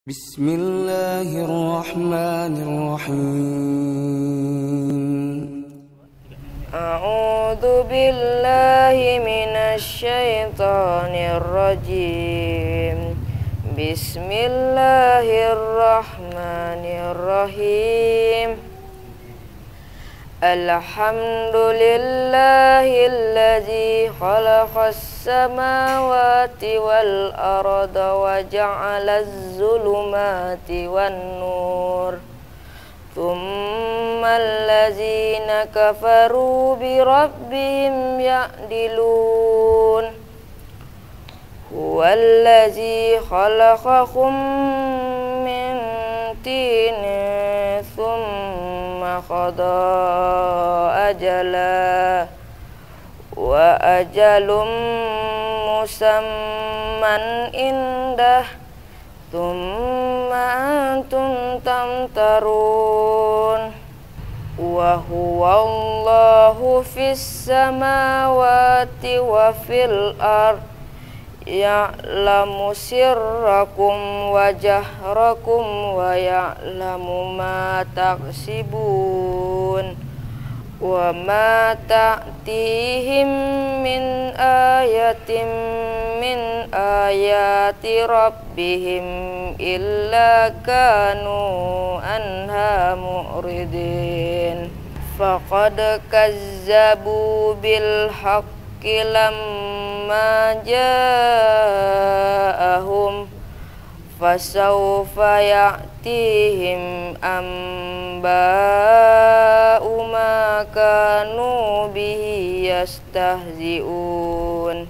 Bismillahirrahmanirrahim. A'udzu billahi minasyaitonir rajim. Bismillahirrahmanirrahim. Alhamdulillahilladzi khalaqas samawati wal arda wa ja'alaz zulumati wan nur. Tsummal ladzina kafaru bi rabbihim ya'dilun. Huwallazi khalaqakum min tinin tsumma qada ajala wa ajalum musamman indah. Tsumma antum tamtarun. Wa huwallahu fis samawati wa fil ard. Ya'lamu sirrakum wa jahrakum wa ya'lamu ma taksibun. Wa ma ta'tihim min ayatin min ayati rabbihim illa kanu anha mu'ridin. Faqad kazzabu bil haqqi lamma ja'ahum fasawfa ya'tihim amba'u ma kanu bihi yastahzi'un.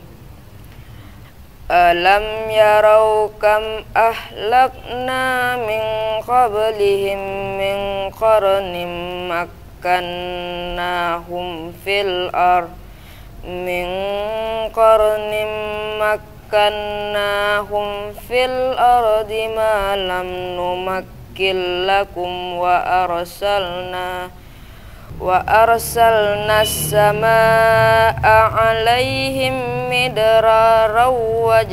Alam yarau kam ahlakna min qablihim min qarnin makkannahum fil ard min qarnin makkannahum fil ardi ma lam numakkil lakum wa arsalna as-samaa'a 'alaihim midraran wa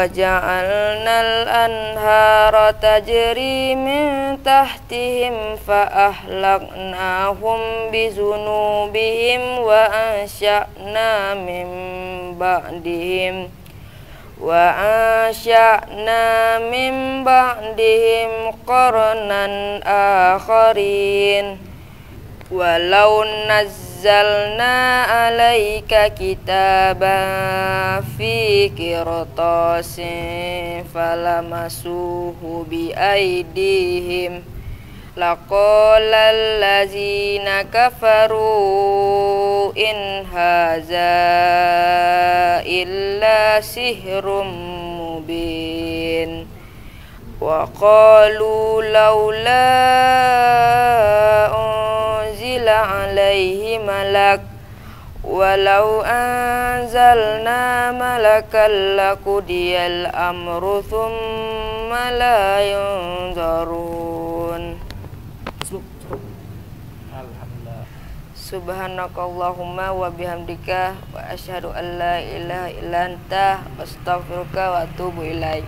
ja'alna al-anhara tajri min tahtihim fa ahlaknahum bi dzunubihim wa ansha'na min ba'dihim qarnan akharin. Walau nazzalna 'alaika kitaban fi qirtasin falamasuhu bi aydihim laqala allazina kafaru in haza illa sihrun mubin. Wa qalu laula unzila alaihi malak walau anzalna malakan lakudiyal amru thumma la yunzarun. Subhanakallahumma wa bihamdika wa asyhadu an la ilaha illa anta astaghfiruka wa atubu ilaik.